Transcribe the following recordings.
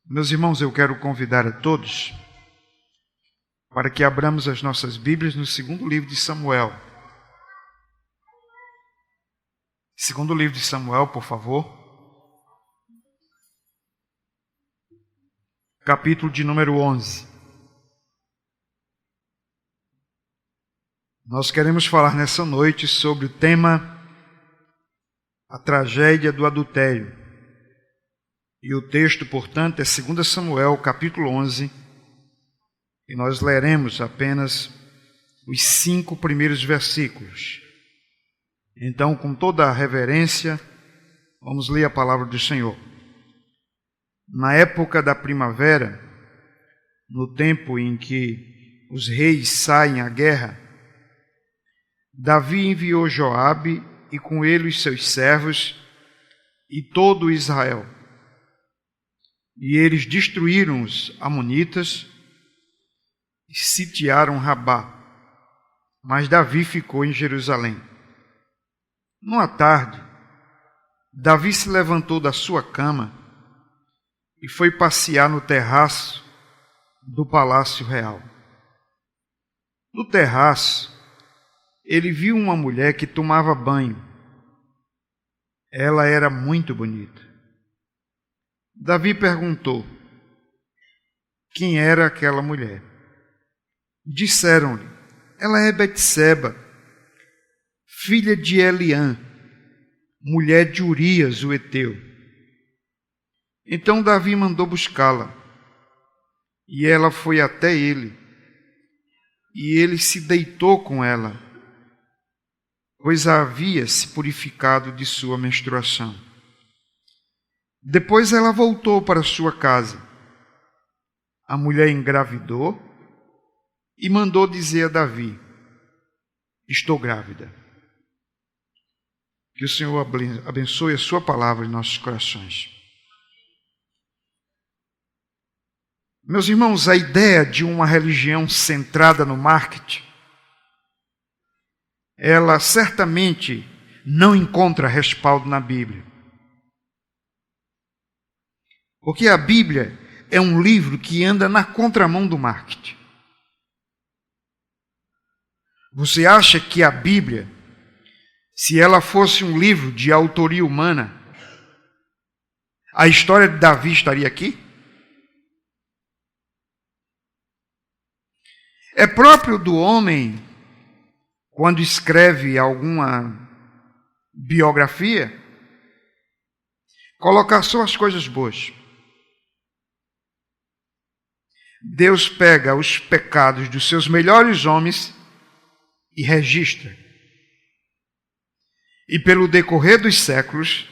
Meus irmãos, eu quero convidar a todos para que abramos as nossas Bíblias no segundo livro de Samuel. Segundo livro de Samuel, por favor. Capítulo de número 11. Nós queremos falar nessa noite sobre o tema a tragédia do adultério. E o texto, portanto, é 2 Samuel, capítulo 11, e nós leremos apenas os 5 primeiros versículos. Então, com toda a reverência, vamos ler a palavra do Senhor. Na época da primavera, no tempo em que os reis saem à guerra, Davi enviou Joabe e com ele os seus servos e todo Israel. E eles destruíram os amonitas e sitiaram Rabá. Mas Davi ficou em Jerusalém. Numa tarde, Davi se levantou da sua cama e foi passear no terraço do palácio real. No terraço, ele viu uma mulher que tomava banho. Ela era muito bonita. Davi perguntou quem era aquela mulher. Disseram-lhe, ela é Betseba, filha de Eliã, mulher de Urias, o heteu. Então Davi mandou buscá-la, e ela foi até ele, e ele se deitou com ela, pois havia se purificado de sua menstruação. Depois ela voltou para sua casa. A mulher engravidou e mandou dizer a Davi, estou grávida. Que o Senhor abençoe a sua palavra em nossos corações. Meus irmãos, a ideia de uma religião centrada no marketing, ela certamente não encontra respaldo na Bíblia. Porque a Bíblia é um livro que anda na contramão do marketing. Você acha que a Bíblia, se ela fosse um livro de autoria humana, a história de Davi estaria aqui? É próprio do homem, quando escreve alguma biografia, colocar só as coisas boas. Deus pega os pecados dos seus melhores homens e registra. E pelo decorrer dos séculos,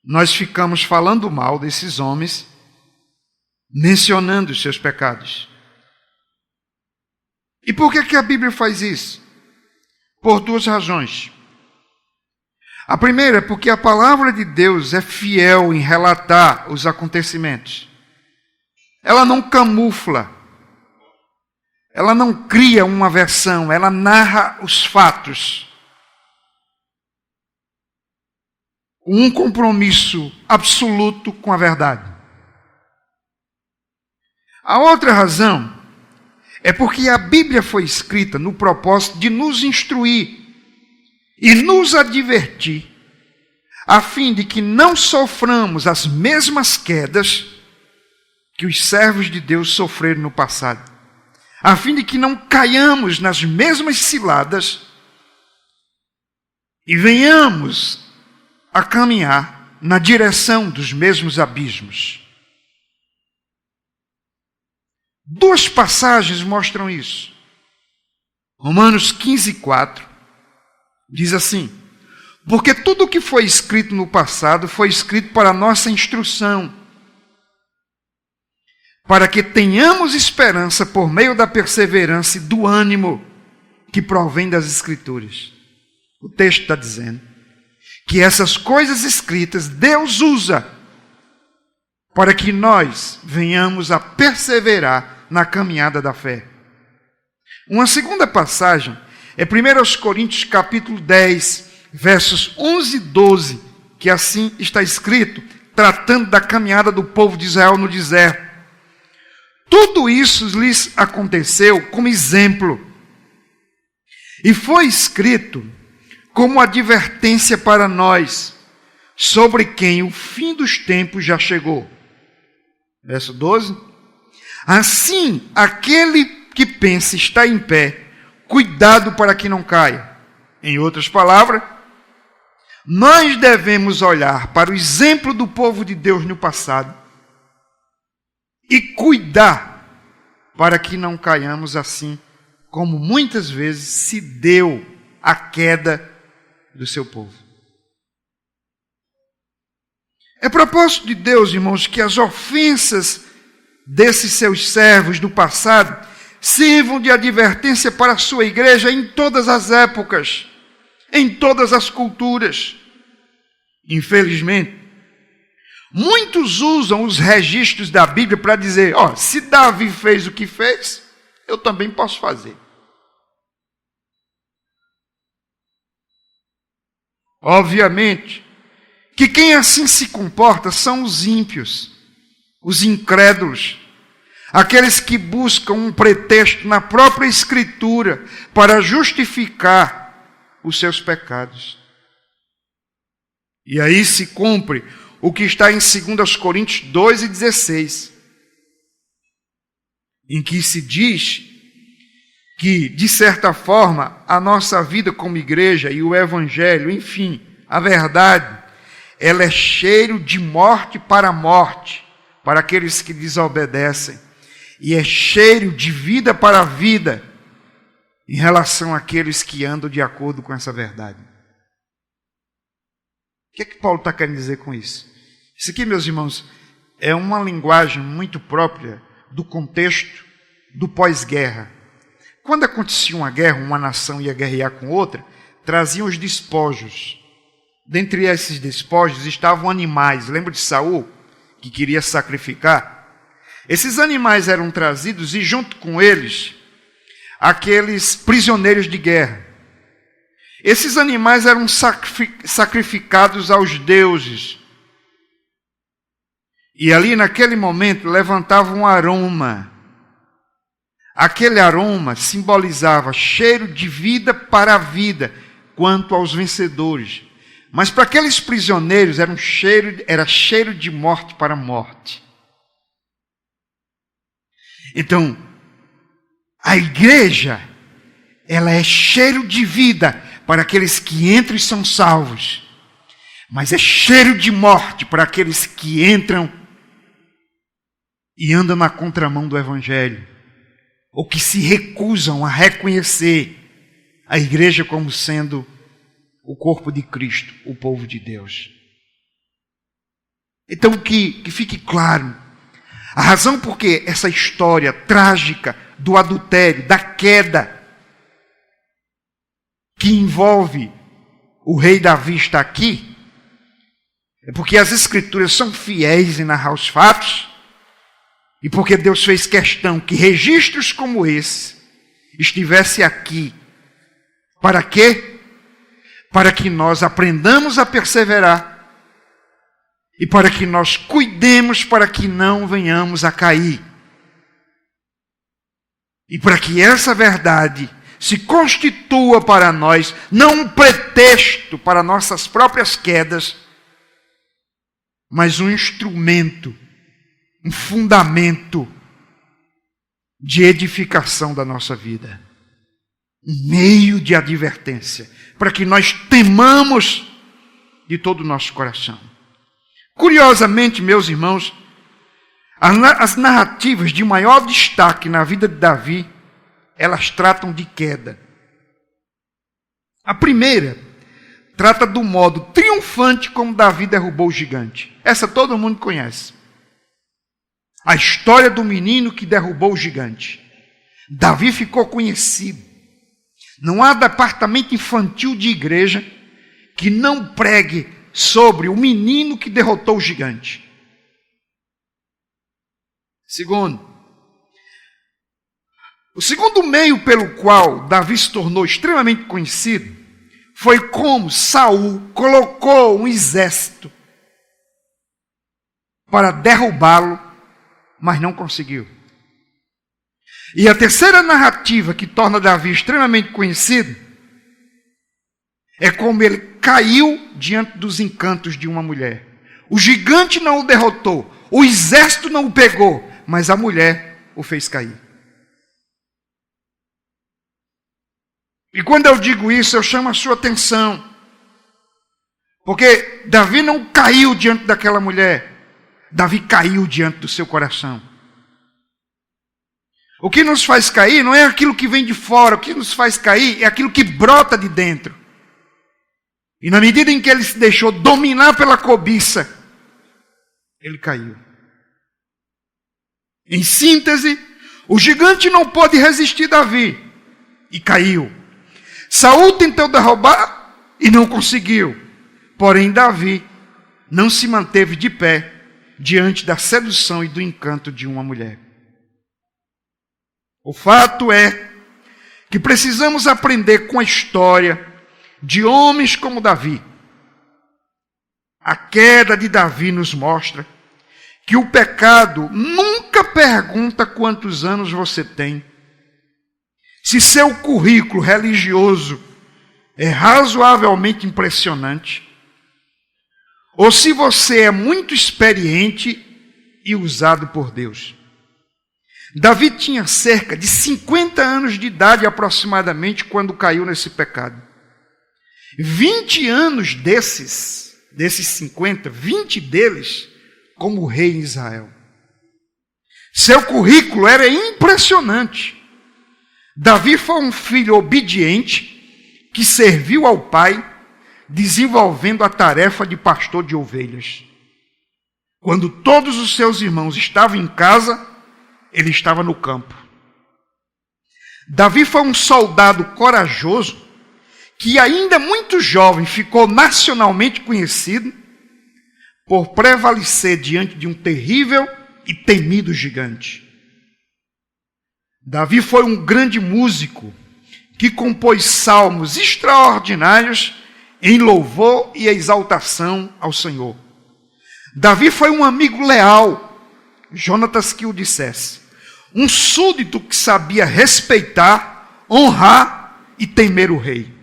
nós ficamos falando mal desses homens, mencionando os seus pecados. E por que a Bíblia faz isso? Por 2 razões. A primeira é porque a palavra de Deus é fiel em relatar os acontecimentos. Ela não camufla, ela não cria uma versão, ela narra os fatos. Um compromisso absoluto com a verdade. A outra razão é porque a Bíblia foi escrita no propósito de nos instruir e nos advertir, a fim de que não soframos as mesmas quedas que os servos de Deus sofreram no passado, a fim de que não caiamos nas mesmas ciladas e venhamos a caminhar na direção dos mesmos abismos. 2 passagens mostram isso. Romanos 15:4 diz assim, porque tudo o que foi escrito no passado foi escrito para a nossa instrução, para que tenhamos esperança por meio da perseverança e do ânimo que provém das Escrituras. O texto está dizendo que essas coisas escritas Deus usa para que nós venhamos a perseverar na caminhada da fé. Uma segunda passagem é 1 Coríntios capítulo 10, versos 11 e 12, que assim está escrito, tratando da caminhada do povo de Israel no deserto. Tudo isso lhes aconteceu como exemplo e foi escrito como advertência para nós, sobre quem o fim dos tempos já chegou. Verso 12. Assim, aquele que pensa estar em pé, cuidado para que não caia. Em outras palavras, nós devemos olhar para o exemplo do povo de Deus no passado e cuidar para que não caiamos assim, como muitas vezes se deu a queda do seu povo. É propósito de Deus, irmãos, que as ofensas desses seus servos do passado sirvam de advertência para a sua igreja em todas as épocas, em todas as culturas. Infelizmente, muitos usam os registros da Bíblia para dizer, se Davi fez o que fez, eu também posso fazer. Obviamente, que quem assim se comporta são os ímpios, os incrédulos, aqueles que buscam um pretexto na própria Escritura para justificar os seus pecados. E aí se cumpre o que está em 2 Coríntios 2:16, em que se diz que, de certa forma, a nossa vida como igreja e o Evangelho, enfim, a verdade, ela é cheiro de morte para morte, para aqueles que desobedecem, e é cheiro de vida para vida, em relação àqueles que andam de acordo com essa verdade. O que é que Paulo está querendo dizer com isso? Isso aqui, meus irmãos, é uma linguagem muito própria do contexto do pós-guerra. Quando acontecia uma guerra, uma nação ia guerrear com outra, traziam os despojos. Dentre esses despojos estavam animais. Lembra de Saul, que queria sacrificar? Esses animais eram trazidos e junto com eles, aqueles prisioneiros de guerra. Esses animais eram sacrificados aos deuses. E ali naquele momento levantava um aroma. Aquele aroma simbolizava cheiro de vida para a vida, quanto aos vencedores. Mas para aqueles prisioneiros era cheiro de morte para a morte. Então, a igreja, ela é cheiro de vida para aqueles que entram e são salvos. Mas é cheiro de morte para aqueles que entram e andam na contramão do Evangelho, ou que se recusam a reconhecer a igreja como sendo o corpo de Cristo, o povo de Deus. Então que fique claro, a razão por que essa história trágica do adultério, da queda, que envolve o rei Davi está aqui, é porque as Escrituras são fiéis em narrar os fatos, e porque Deus fez questão que registros como esse estivesse aqui. Para quê? Para que nós aprendamos a perseverar e para que nós cuidemos para que não venhamos a cair. E para que essa verdade se constitua para nós não um pretexto para nossas próprias quedas, mas um instrumento, um fundamento de edificação da nossa vida. Um meio de advertência, para que nós temamos de todo o nosso coração. Curiosamente, meus irmãos, as narrativas de maior destaque na vida de Davi, elas tratam de queda. A primeira trata do modo triunfante como Davi derrubou o gigante. Essa todo mundo conhece. A história do menino que derrubou o gigante. Davi ficou conhecido. Não há departamento infantil de igreja que não pregue sobre o menino que derrotou o gigante. Segundo, o segundo meio pelo qual Davi se tornou extremamente conhecido foi como Saul colocou um exército para derrubá-lo, mas não conseguiu. E a terceira narrativa que torna Davi extremamente conhecido é como ele caiu diante dos encantos de uma mulher. O gigante não o derrotou, o exército não o pegou, mas a mulher o fez cair. E quando eu digo isso, eu chamo a sua atenção. Porque Davi não caiu diante daquela mulher. Davi caiu diante do seu coração. O que nos faz cair não é aquilo que vem de fora. O que nos faz cair é aquilo que brota de dentro. E na medida em que ele se deixou dominar pela cobiça, ele caiu. Em síntese, o gigante não pôde resistir Davi e caiu. Saul tentou derrubar e não conseguiu. Porém, Davi não se manteve de pé diante da sedução e do encanto de uma mulher. O fato é que precisamos aprender com a história de homens como Davi. A queda de Davi nos mostra que o pecado nunca pergunta quantos anos você tem. Se seu currículo religioso é razoavelmente impressionante, ou se você é muito experiente e usado por Deus. Davi tinha cerca de 50 anos de idade aproximadamente quando caiu nesse pecado. 20 anos desses 50, 20 deles como rei em Israel. Seu currículo era impressionante. Davi foi um filho obediente que serviu ao pai, desenvolvendo a tarefa de pastor de ovelhas. Quando todos os seus irmãos estavam em casa, ele estava no campo. Davi foi um soldado corajoso que ainda muito jovem ficou nacionalmente conhecido por prevalecer diante de um terrível e temido gigante. Davi foi um grande músico que compôs salmos extraordinários em louvor e exaltação ao Senhor. Davi foi um amigo leal, Jonatas que o dissesse, um súdito que sabia respeitar, honrar e temer o rei.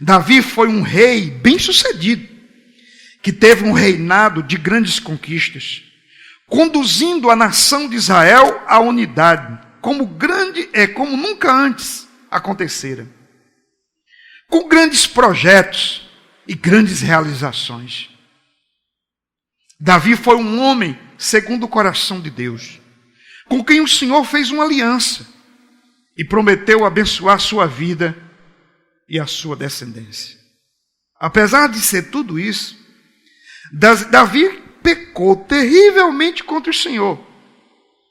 Davi foi um rei bem-sucedido, que teve um reinado de grandes conquistas, conduzindo a nação de Israel à unidade, como nunca antes acontecera, com grandes projetos e grandes realizações. Davi foi um homem segundo o coração de Deus, com quem o Senhor fez uma aliança e prometeu abençoar sua vida e a sua descendência. Apesar de ser tudo isso, Davi pecou terrivelmente contra o Senhor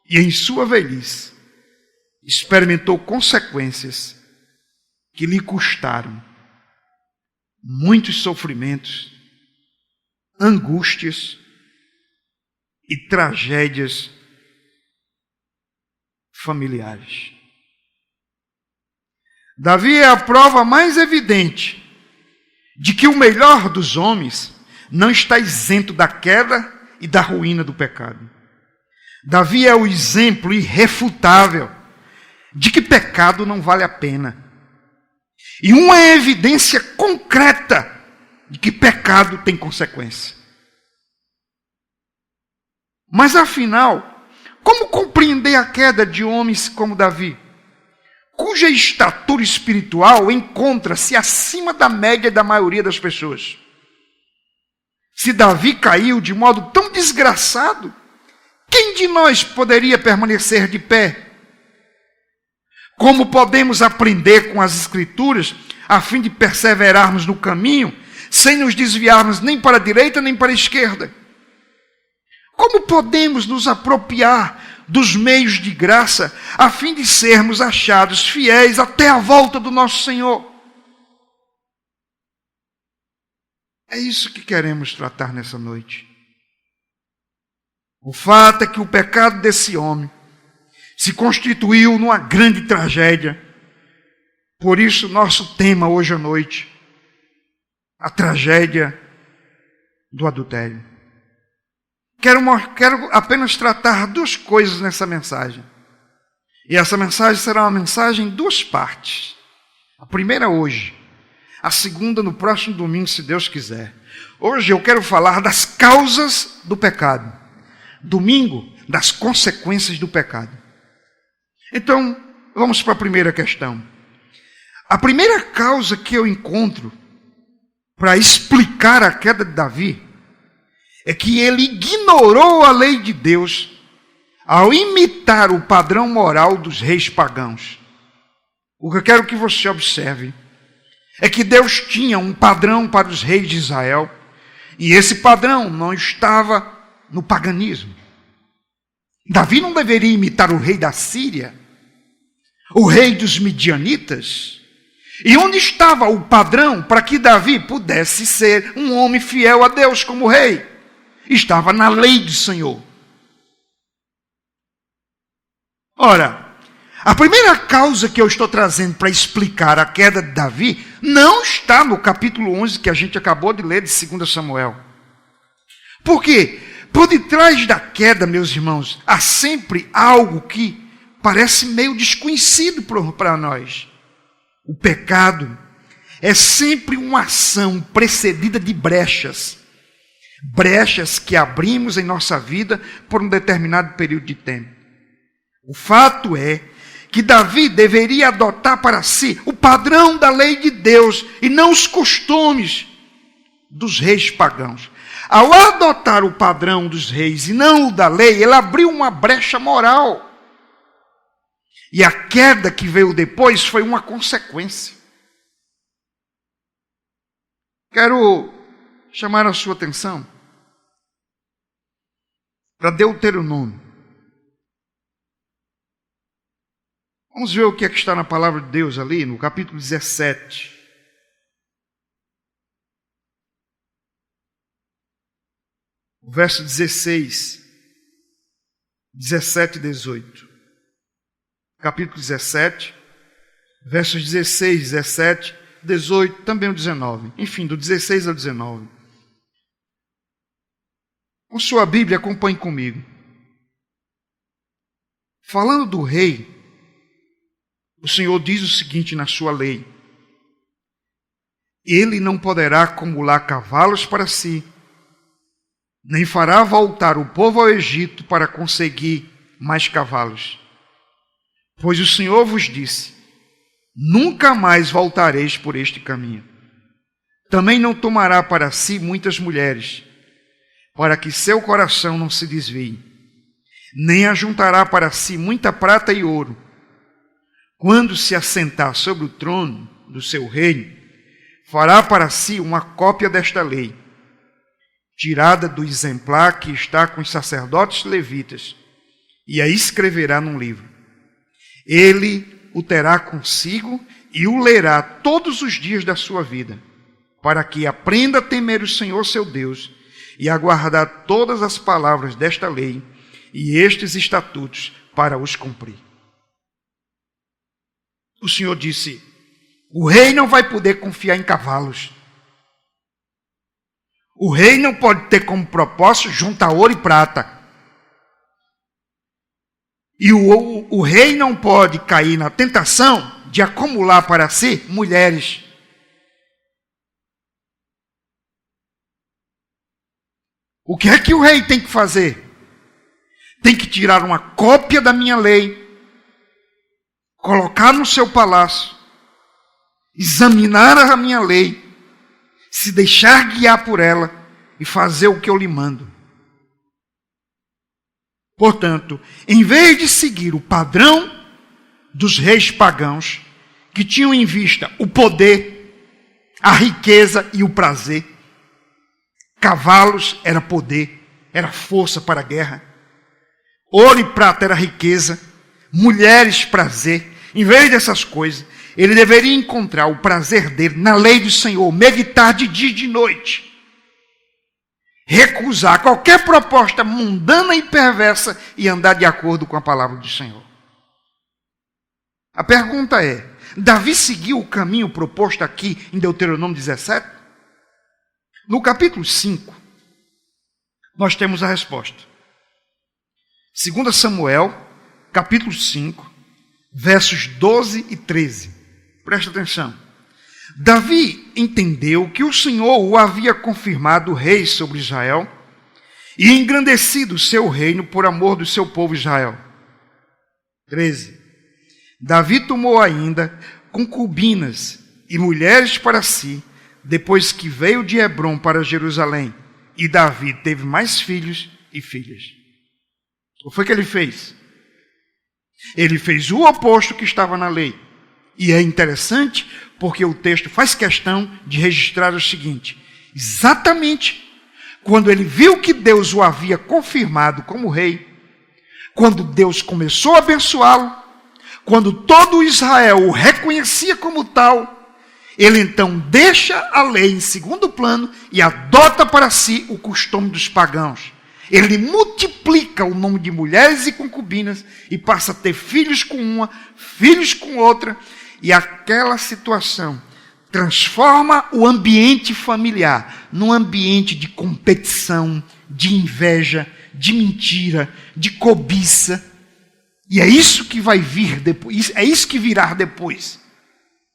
e em sua velhice experimentou consequências que lhe custaram muitos sofrimentos, angústias e tragédias familiares. Davi é a prova mais evidente de que o melhor dos homens não está isento da queda e da ruína do pecado. Davi é o exemplo irrefutável de que pecado não vale a pena. E uma evidência concreta de que pecado tem consequência. Mas afinal, como compreender a queda de homens como Davi, cuja estatura espiritual encontra-se acima da média da maioria das pessoas? Se Davi caiu de modo tão desgraçado, quem de nós poderia permanecer de pé? Como podemos aprender com as Escrituras, a fim de perseverarmos no caminho, sem nos desviarmos nem para a direita nem para a esquerda? Como podemos nos apropriar dos meios de graça, a fim de sermos achados fiéis até a volta do nosso Senhor? É isso que queremos tratar nessa noite. O fato é que o pecado desse homem se constituiu numa grande tragédia. Por isso, nosso tema hoje à noite, a tragédia do adultério. Quero apenas tratar duas coisas nessa mensagem. E essa mensagem será uma mensagem em duas partes. A primeira hoje, a segunda no próximo domingo, se Deus quiser. Hoje eu quero falar das causas do pecado. Domingo, das consequências do pecado. Então, vamos para a primeira questão. A primeira causa que eu encontro para explicar a queda de Davi é que ele ignorou a lei de Deus ao imitar o padrão moral dos reis pagãos. O que eu quero que você observe é que Deus tinha um padrão para os reis de Israel, e esse padrão não estava no paganismo. Davi não deveria imitar o rei da Síria, o rei dos midianitas. E onde estava o padrão para que Davi pudesse ser um homem fiel a Deus como rei? Estava na lei do Senhor. Ora, a primeira causa que eu estou trazendo para explicar a queda de Davi não está no capítulo 11 que a gente acabou de ler de 2 Samuel. Por quê? Por detrás da queda, meus irmãos, há sempre algo que parece meio desconhecido para nós. O pecado é sempre uma ação precedida de brechas. Brechas que abrimos em nossa vida por um determinado período de tempo. O fato é que Davi deveria adotar para si o padrão da lei de Deus e não os costumes dos reis pagãos. Ao adotar o padrão dos reis e não o da lei, ele abriu uma brecha moral. E a queda que veio depois foi uma consequência. Quero chamar a sua atenção para Deuteronômio. Vamos ver o que é que está na palavra de Deus ali, no capítulo 17. O verso 16, 17 e 18. Capítulo 17, versos 16, 17, 18, também o 19. Enfim, do 16 ao 19. Com sua Bíblia, acompanhe comigo. Falando do rei, o Senhor diz o seguinte na sua lei: ele não poderá acumular cavalos para si, nem fará voltar o povo ao Egito para conseguir mais cavalos. Pois o Senhor vos disse: nunca mais voltareis por este caminho. Também não tomará para si muitas mulheres, para que seu coração não se desvie. Nem ajuntará para si muita prata e ouro. Quando se assentar sobre o trono do seu reino, fará para si uma cópia desta lei, tirada do exemplar que está com os sacerdotes levitas, e a escreverá num livro. Ele o terá consigo e o lerá todos os dias da sua vida, para que aprenda a temer o Senhor seu Deus e a guardar todas as palavras desta lei e estes estatutos para os cumprir. O Senhor disse: o rei não vai poder confiar em cavalos. O rei não pode ter como propósito juntar ouro e prata. E o rei não pode cair na tentação de acumular para si mulheres. O que é que o rei tem que fazer? Tem que tirar uma cópia da minha lei, colocar no seu palácio, examinar a minha lei, se deixar guiar por ela e fazer o que eu lhe mando. Portanto, em vez de seguir o padrão dos reis pagãos, que tinham em vista o poder, a riqueza e o prazer, cavalos era poder, era força para a guerra, ouro e prata era riqueza, mulheres prazer. Em vez dessas coisas, ele deveria encontrar o prazer dele na lei do Senhor, meditar de dia e de noite, recusar qualquer proposta mundana e perversa e andar de acordo com a palavra do Senhor. A pergunta é: Davi seguiu o caminho proposto aqui em Deuteronômio 17? No capítulo 5, nós temos a resposta. 2 Samuel, capítulo 5, versos 12 e 13. Presta atenção. Davi entendeu que o Senhor o havia confirmado rei sobre Israel e engrandecido o seu reino por amor do seu povo Israel. 13. Davi tomou ainda concubinas e mulheres para si, depois que veio de Hebrom para Jerusalém. E Davi teve mais filhos e filhas. O que foi que ele fez? Ele fez o oposto que estava na lei. E é interessante porque o texto faz questão de registrar o seguinte: exatamente quando ele viu que Deus o havia confirmado como rei, quando Deus começou a abençoá-lo, quando todo Israel o reconhecia como tal, ele então deixa a lei em segundo plano e adota para si o costume dos pagãos. Ele multiplica o número de mulheres e concubinas e passa a ter filhos com uma, filhos com outra, e aquela situação transforma o ambiente familiar num ambiente de competição, de inveja, de mentira, de cobiça. E é isso que vai vir depois, é isso que virá depois,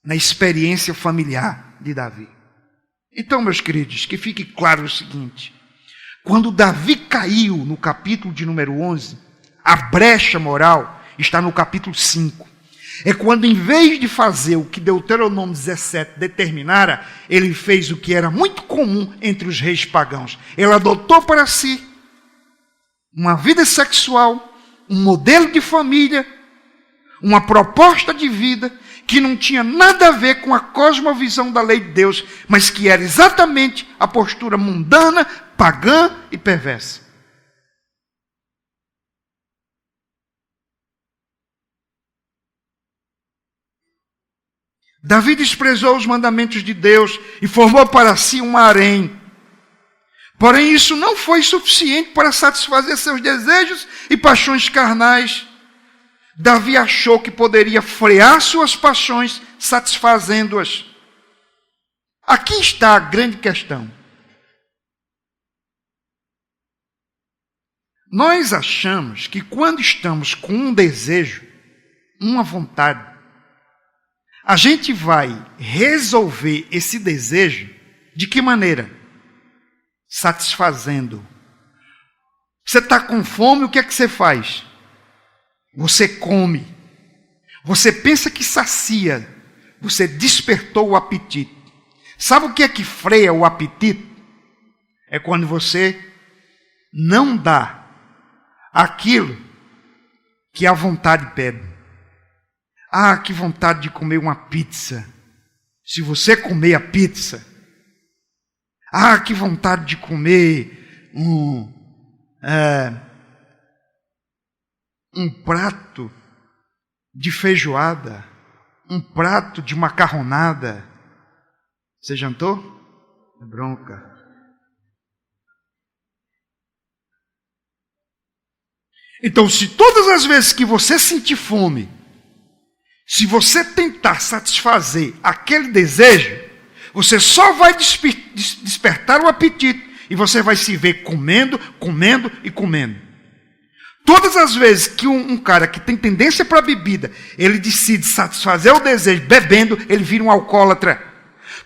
na experiência familiar de Davi. Então, meus queridos, que fique claro o seguinte: quando Davi caiu no capítulo de número 11, a brecha moral está no capítulo 5. É quando, em vez de fazer o que Deuteronômio 17 determinara, ele fez o que era muito comum entre os reis pagãos. Ele adotou para si uma vida sexual, um modelo de família, uma proposta de vida que não tinha nada a ver com a cosmovisão da lei de Deus, mas que era exatamente a postura mundana, pagã e perversa. Davi desprezou os mandamentos de Deus e formou para si um harém. Porém, isso não foi suficiente para satisfazer seus desejos e paixões carnais. Davi achou que poderia frear suas paixões satisfazendo-as. Aqui está a grande questão. Nós achamos que quando estamos com um desejo, uma vontade, a gente vai resolver esse desejo de que maneira? Satisfazendo. Você está com fome, o que é que você faz? Você come. Você pensa que sacia. Você despertou o apetite. Sabe o que é que freia o apetite? É quando você não dá aquilo que a vontade pede. Ah, que vontade de comer uma pizza. Se você comer a pizza. Ah, que vontade de comer um prato de feijoada, um prato de macarronada. Você jantou? É bronca. Então, se todas as vezes que você sentir fome, se você tentar satisfazer aquele desejo, você só vai despertar o apetite e você vai se ver comendo, comendo e comendo. Todas as vezes que um cara que tem tendência para bebida, ele decide satisfazer o desejo bebendo, ele vira um alcoólatra.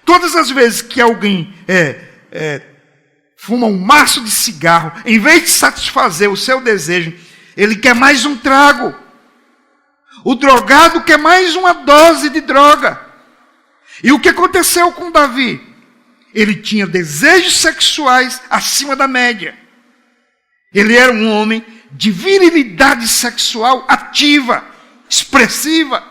Todas as vezes que alguém fuma um maço de cigarro, em vez de satisfazer o seu desejo, ele quer mais um trago. O drogado quer mais uma dose de droga. E o que aconteceu com Davi? Ele tinha desejos sexuais acima da média. Ele era um homem de virilidade sexual ativa, expressiva.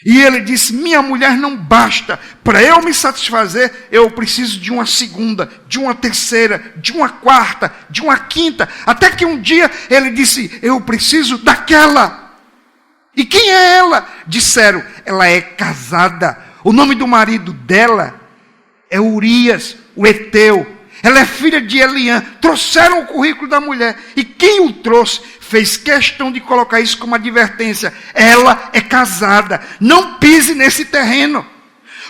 E ele disse: minha mulher não basta. Para eu me satisfazer, eu preciso de uma segunda, de uma terceira, de uma quarta, de uma quinta. Até que um dia ele disse: eu preciso daquela. E quem é ela? Disseram: ela é casada. O nome do marido dela é Urias, o Eteu. Ela é filha de Eliã. Trouxeram o currículo da mulher. E quem o trouxe fez questão de colocar isso como advertência. Ela é casada. Não pise nesse terreno.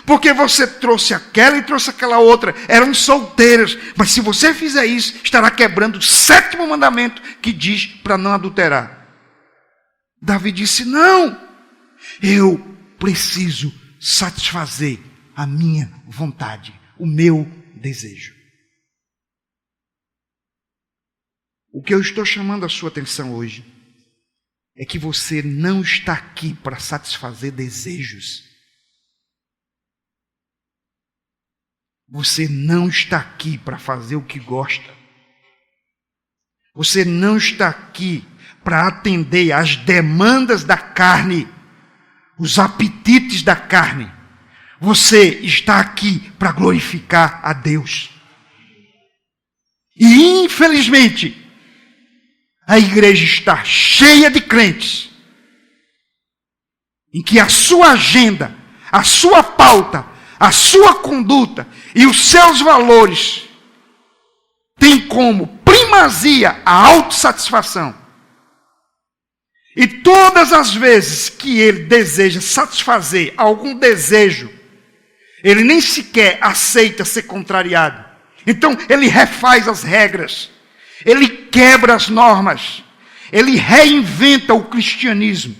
porque você trouxe aquela e trouxe aquela outra, eram solteiras. Mas se você fizer isso, estará quebrando o 7º mandamento que diz para não adulterar. Davi disse: não, eu preciso satisfazer a minha vontade, o meu desejo. O que eu estou chamando a sua atenção hoje é que você não está aqui para satisfazer desejos. Você não está aqui para fazer o que gosta. Você não está aqui para atender às demandas da carne, os apetites da carne. Você está aqui para glorificar a Deus. E infelizmente, a igreja está cheia de crentes em que a sua agenda, a sua pauta, a sua conduta e os seus valores têm como primazia a autossatisfação. E todas as vezes que ele deseja satisfazer algum desejo, ele nem sequer aceita ser contrariado. Então ele refaz as regras, ele quebra as normas, ele reinventa o cristianismo,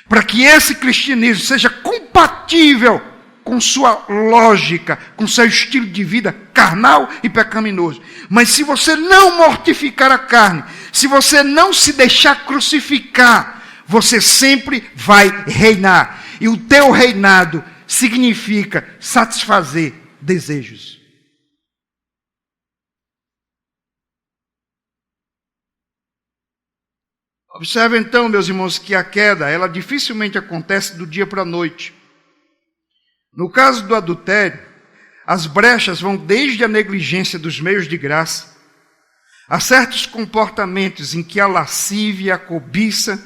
para que esse cristianismo seja compatível com sua lógica, com seu estilo de vida carnal e pecaminoso. Mas se você não mortificar a carne, se você não se deixar crucificar, você sempre vai reinar. E o teu reinado significa satisfazer desejos. Observe então, meus irmãos, que a queda, ela dificilmente acontece do dia para a noite. No caso do adultério, as brechas vão desde a negligência dos meios de graça, a certos comportamentos em que a lascívia e a cobiça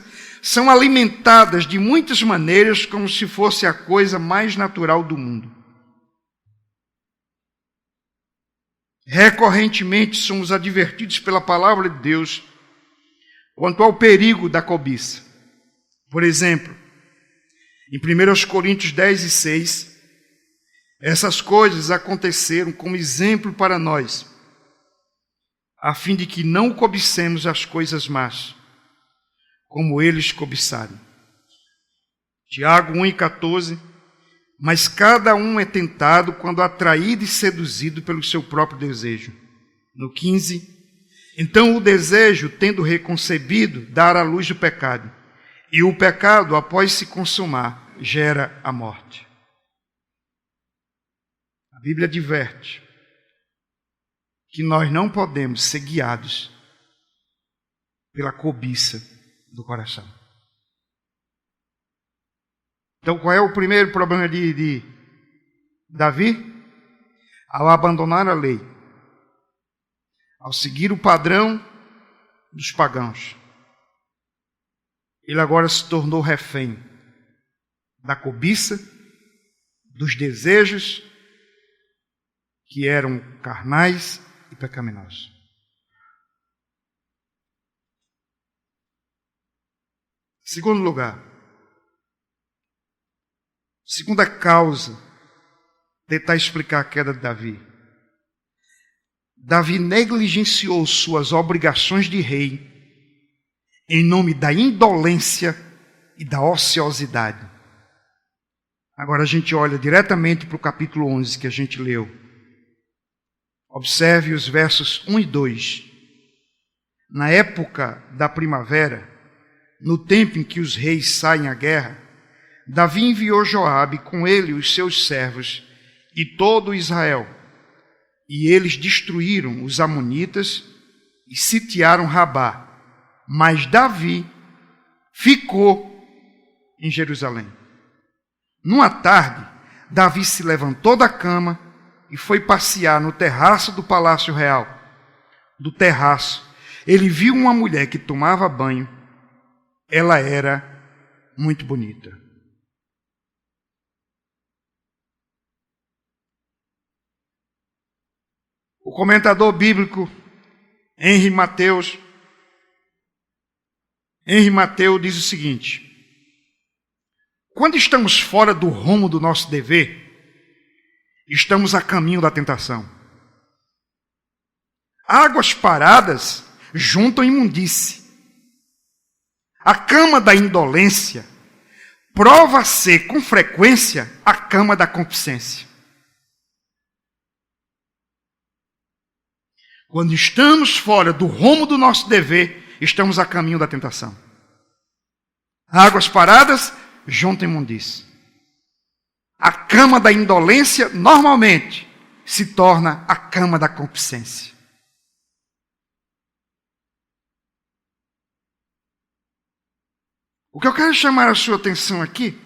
são alimentadas de muitas maneiras, como se fosse a coisa mais natural do mundo. Recorrentemente somos advertidos pela palavra de Deus quanto ao perigo da cobiça. Por exemplo, em 1 Coríntios 10:6, essas coisas aconteceram como exemplo para nós, a fim de que não cobicemos as coisas más, como eles cobiçaram. Tiago 1:14, mas cada um é tentado quando atraído e seduzido pelo seu próprio desejo. No 15, então o desejo, tendo reconcebido, dá à luz o pecado, e o pecado, após se consumar, gera a morte. A Bíblia adverte que nós não podemos ser guiados pela cobiça do coração. Então, qual é o primeiro problema de Davi? Ao abandonar a lei, ao seguir o padrão dos pagãos, ele agora se tornou refém da cobiça, dos desejos que eram carnais e pecaminosos. Segundo lugar, segunda causa, tentar explicar a queda de Davi. Davi negligenciou suas obrigações de rei em nome da indolência e da ociosidade. Agora a gente olha diretamente para o capítulo 11 que a gente leu. Observe os versos 1 e 2. Na época da primavera, no tempo em que os reis saem à guerra, Davi enviou Joabe, com ele os seus servos e todo Israel. E eles destruíram os amonitas e sitiaram Rabá. Mas Davi ficou em Jerusalém. Numa tarde, Davi se levantou da cama e foi passear no terraço do palácio real. Do terraço, ele viu uma mulher que tomava banho. Ela era muito bonita. O comentador bíblico Henri Mateus diz o seguinte: quando estamos fora do rumo do nosso dever, estamos a caminho da tentação. Águas paradas juntam imundície. A cama da indolência prova ser, com frequência, a cama da concupiscência. Quando estamos fora do rumo do nosso dever, estamos a caminho da tentação. Águas paradas juntam imundície. A cama da indolência, normalmente, se torna a cama da concupiscência. O que eu quero chamar a sua atenção aqui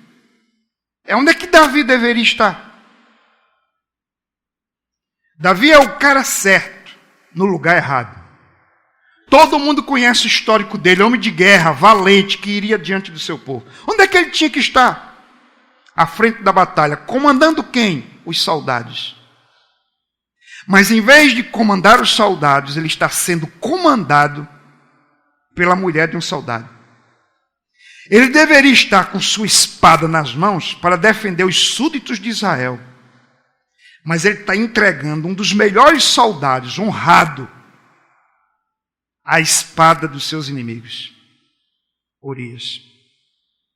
é onde é que Davi deveria estar. Davi é o cara certo, no lugar errado. Todo mundo conhece o histórico dele, homem de guerra, valente, que iria diante do seu povo. Onde é que ele tinha que estar? À frente da batalha, comandando quem? Os soldados. Mas em vez de comandar os soldados, ele está sendo comandado pela mulher de um soldado. Ele deveria estar com sua espada nas mãos para defender os súditos de Israel. Mas ele está entregando um dos melhores soldados, honrado, à espada dos seus inimigos. Urias.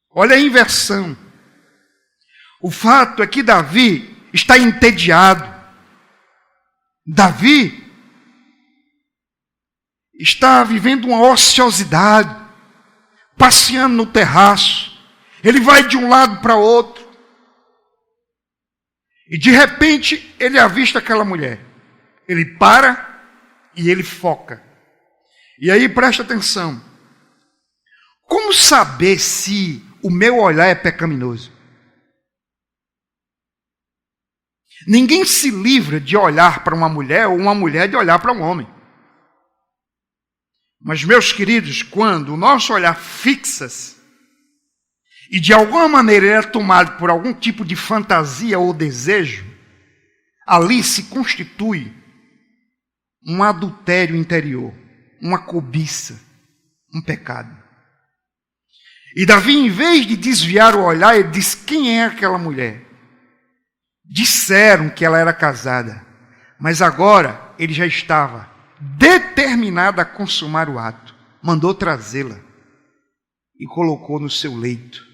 Olha a inversão. O fato é que Davi está entediado. Davi está vivendo uma ociosidade, passeando no terraço. Ele vai de um lado para outro. E de repente ele avista aquela mulher. Ele para e ele foca. E aí presta atenção. Como saber se o meu olhar é pecaminoso? Ninguém se livra de olhar para uma mulher ou uma mulher de olhar para um homem. Mas, meus queridos, quando o nosso olhar fixa-se e de alguma maneira ele é tomado por algum tipo de fantasia ou desejo, ali se constitui um adultério interior, uma cobiça, um pecado. E Davi, em vez de desviar o olhar, ele diz: quem é aquela mulher? Disseram que ela era casada, mas agora ele já estava determinado a consumar o ato. Mandou trazê-la e colocou no seu leito.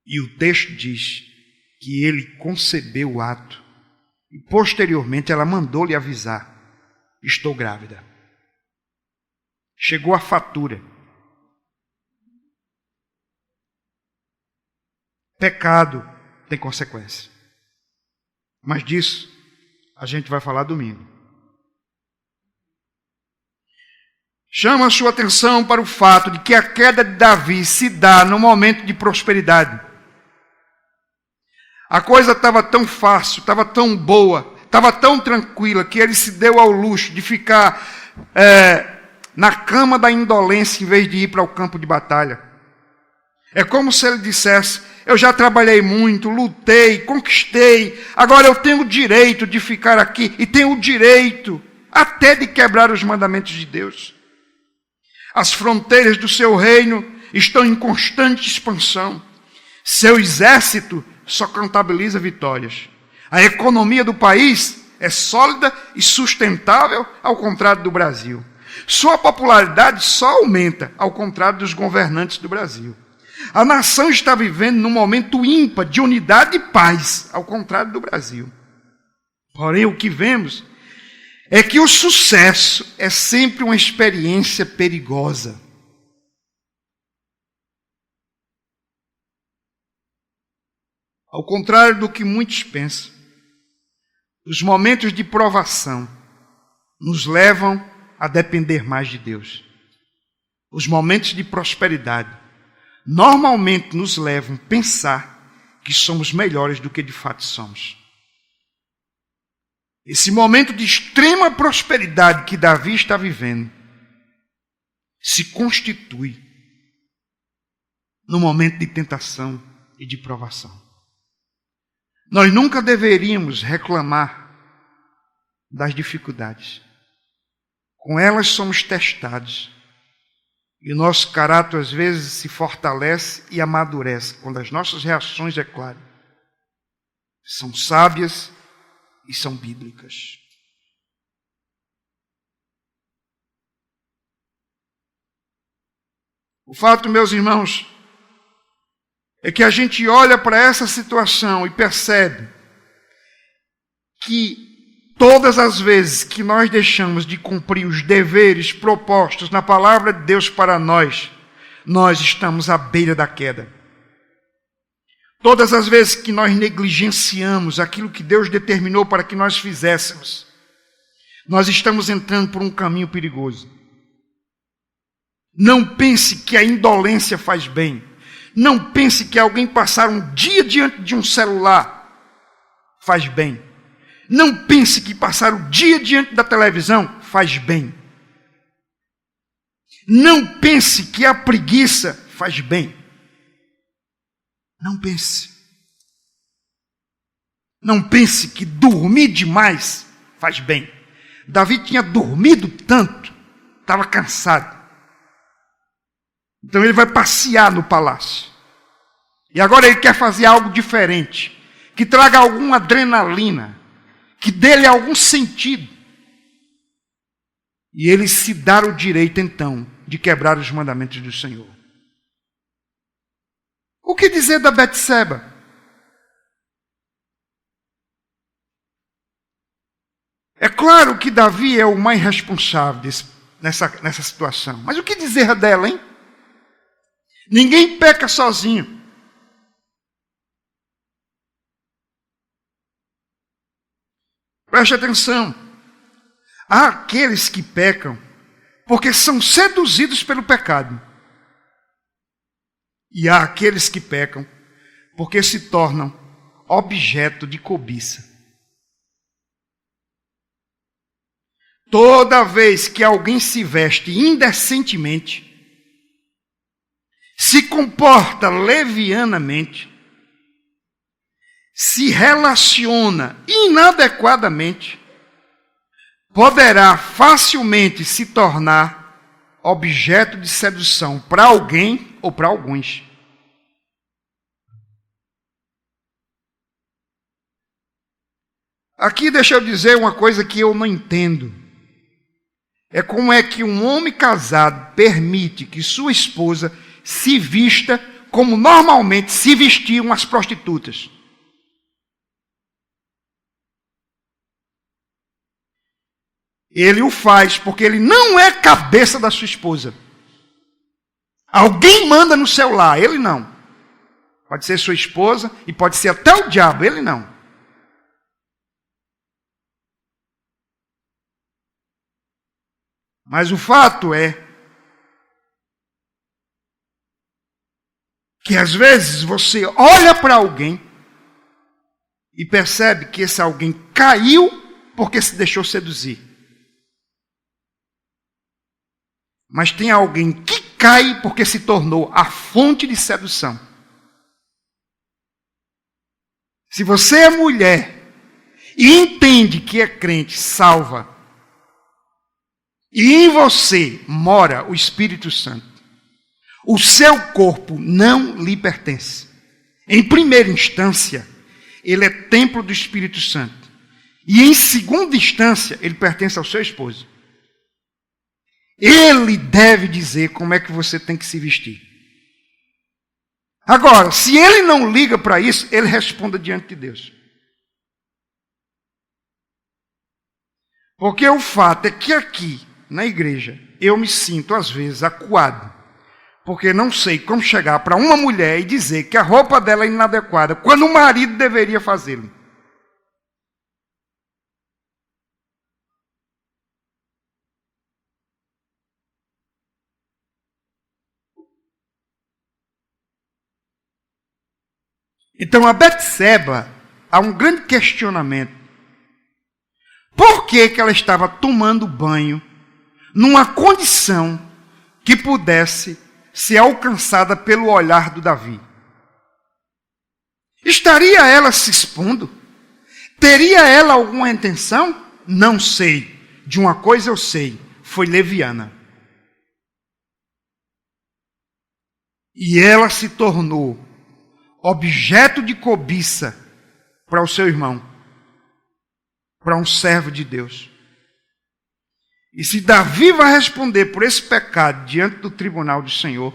E o texto diz que ele concebeu o ato e posteriormente ela mandou-lhe avisar: estou grávida. Chegou a fatura. Pecado tem consequência. Mas disso a gente vai falar domingo. Chama a sua atenção para o fato de que a queda de Davi se dá no momento de prosperidade. A coisa estava tão fácil, estava tão boa, estava tão tranquila, que ele se deu ao luxo de ficar na cama da indolência em vez de ir para o campo de batalha. É como se ele dissesse: eu já trabalhei muito, lutei, conquistei, agora eu tenho o direito de ficar aqui e tenho o direito até de quebrar os mandamentos de Deus. As fronteiras do seu reino estão em constante expansão. Seu exército só contabiliza vitórias. A economia do país é sólida e sustentável, ao contrário do Brasil. Sua popularidade só aumenta, ao contrário dos governantes do Brasil. A nação está vivendo num momento ímpar de unidade e paz, ao contrário do Brasil. Porém, o que vemos é que o sucesso é sempre uma experiência perigosa. Ao contrário do que muitos pensam, os momentos de provação nos levam a depender mais de Deus. Os momentos de prosperidade normalmente nos levam a pensar que somos melhores do que de fato somos. Esse momento de extrema prosperidade que Davi está vivendo se constitui no momento de tentação e de provação. Nós nunca deveríamos reclamar das dificuldades. Com elas somos testados. E o nosso caráter às vezes se fortalece e amadurece quando as nossas reações é claro. são sábias e são bíblicas. O fato, meus irmãos, é que a gente olha para essa situação e percebe que todas as vezes que nós deixamos de cumprir os deveres propostos na palavra de Deus para nós, nós estamos à beira da queda. Todas as vezes que nós negligenciamos aquilo que Deus determinou para que nós fizéssemos, nós estamos entrando por um caminho perigoso. Não pense que a indolência faz bem. Não pense que alguém passar um dia diante de um celular faz bem. Não pense que passar o dia diante da televisão faz bem. Não pense que a preguiça faz bem. Não pense. Não pense que dormir demais faz bem. Davi tinha dormido tanto, estava cansado. Então ele vai passear no palácio. E agora ele quer fazer algo diferente, que traga alguma adrenalina, que dê-lhe algum sentido. E ele se dá o direito, então, de quebrar os mandamentos do Senhor. O que dizer da Betseba? É claro que Davi é o mais responsável nessa situação. Mas o que dizer dela, hein? Ninguém peca sozinho. Preste atenção. Há aqueles que pecam porque são seduzidos pelo pecado. E há aqueles que pecam porque se tornam objeto de cobiça. Toda vez que alguém se veste indecentemente, se comporta levianamente, se relaciona inadequadamente, poderá facilmente se tornar objeto de sedução para alguém ou para alguns. Aqui deixa eu dizer uma coisa que eu não entendo. É como é que um homem casado permite que sua esposa se vista como normalmente se vestiam as prostitutas. Ele o faz porque ele não é cabeça da sua esposa. Alguém manda no seu lar, ele não. Pode ser sua esposa e pode ser até o diabo, ele não. Mas o fato é que às vezes você olha para alguém e percebe que esse alguém caiu porque se deixou seduzir. Mas tem alguém que cai porque se tornou a fonte de sedução. Se você é mulher e entende que é crente, salva, e em você mora o Espírito Santo, o seu corpo não lhe pertence. Em primeira instância, ele é templo do Espírito Santo. E em segunda instância, ele pertence ao seu esposo. Ele deve dizer como é que você tem que se vestir. Agora, se ele não liga para isso, ele responda diante de Deus. Porque o fato é que aqui, na igreja, eu me sinto às vezes acuado. Porque não sei como chegar para uma mulher e dizer que a roupa dela é inadequada, quando o marido deveria fazê-lo. Então a Betseba, há um grande questionamento. Por que ela estava tomando banho numa condição que pudesse ser alcançada pelo olhar do Davi? Estaria ela se expondo? Teria ela alguma intenção? Não sei. De uma coisa eu sei, foi leviana. E ela se tornou objeto de cobiça para o seu irmão, para um servo de Deus. E se Davi vai responder por esse pecado diante do tribunal do Senhor,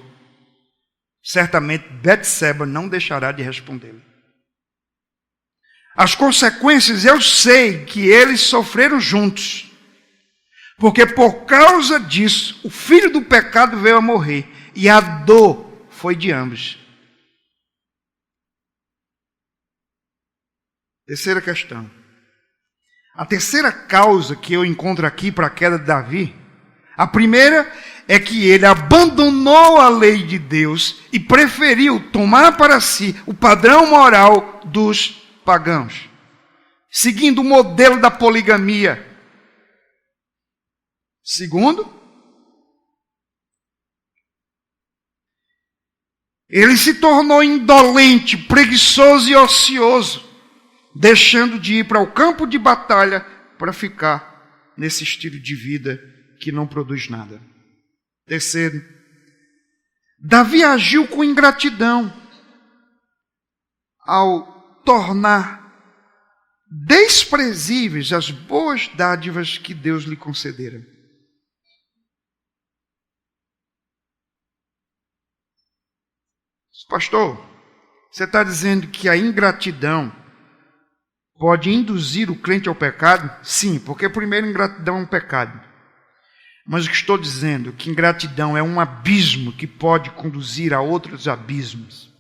certamente Betseba não deixará de respondê-lo. As consequências eu sei que eles sofreram juntos, porque por causa disso o filho do pecado veio a morrer e a dor foi de ambos. Terceira questão. A terceira causa que eu encontro aqui para a queda de Davi, a primeira é que ele abandonou a lei de Deus e preferiu tomar para si o padrão moral dos pagãos, seguindo o modelo da poligamia. Segundo, ele se tornou indolente, preguiçoso e ocioso, deixando de ir para o campo de batalha para ficar nesse estilo de vida que não produz nada. Terceiro, Davi agiu com ingratidão ao tornar desprezíveis as boas dádivas que Deus lhe concedera. Pastor, você está dizendo que a ingratidão pode induzir o crente ao pecado? Sim, porque primeiro ingratidão é um pecado. Mas o que estou dizendo é que ingratidão é um abismo que pode conduzir a outros abismos.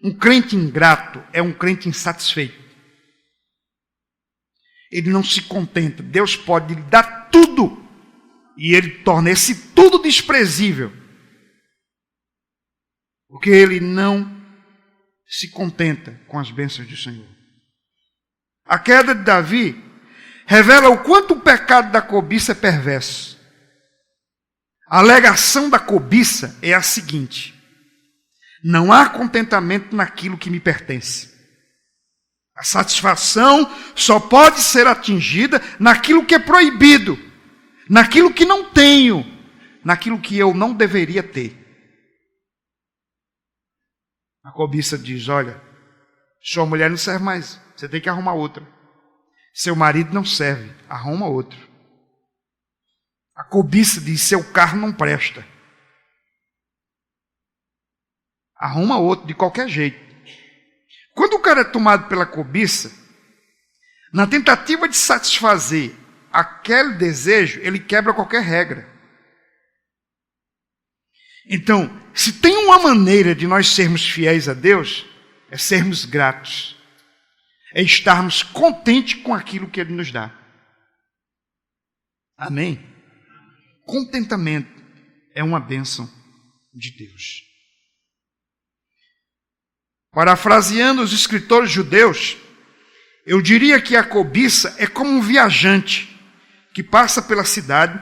Um crente ingrato é um crente insatisfeito. Ele não se contenta. Deus pode lhe dar tudo e ele torna esse tudo desprezível, porque ele não se contenta com as bênçãos do Senhor. A queda de Davi revela o quanto o pecado da cobiça é perverso. A alegação da cobiça é a seguinte: não há contentamento naquilo que me pertence. A satisfação só pode ser atingida naquilo que é proibido, naquilo que não tenho, naquilo que eu não deveria ter. A cobiça diz: olha, sua mulher não serve mais, você tem que arrumar outra. Seu marido não serve, arruma outro. A cobiça diz: seu carro não presta, arruma outro de qualquer jeito. Quando o cara é tomado pela cobiça, na tentativa de satisfazer aquele desejo, ele quebra qualquer regra. Então, se tem uma maneira de nós sermos fiéis a Deus, é sermos gratos. É estarmos contentes com aquilo que Ele nos dá. Amém? Contentamento é uma bênção de Deus. Parafraseando os escritores judeus, eu diria que a cobiça é como um viajante que passa pela cidade,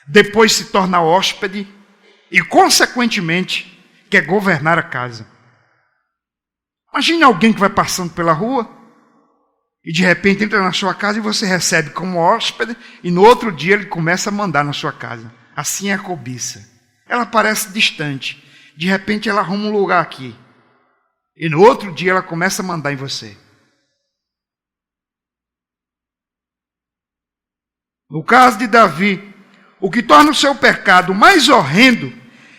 depois se torna hóspede e, consequentemente, quer governar a casa. Imagine alguém que vai passando pela rua e de repente entra na sua casa e você recebe como hóspede e no outro dia ele começa a mandar na sua casa. Assim é a cobiça. Ela parece distante. De repente ela arruma um lugar aqui. E no outro dia ela começa a mandar em você. No caso de Davi, o que torna o seu pecado mais horrendo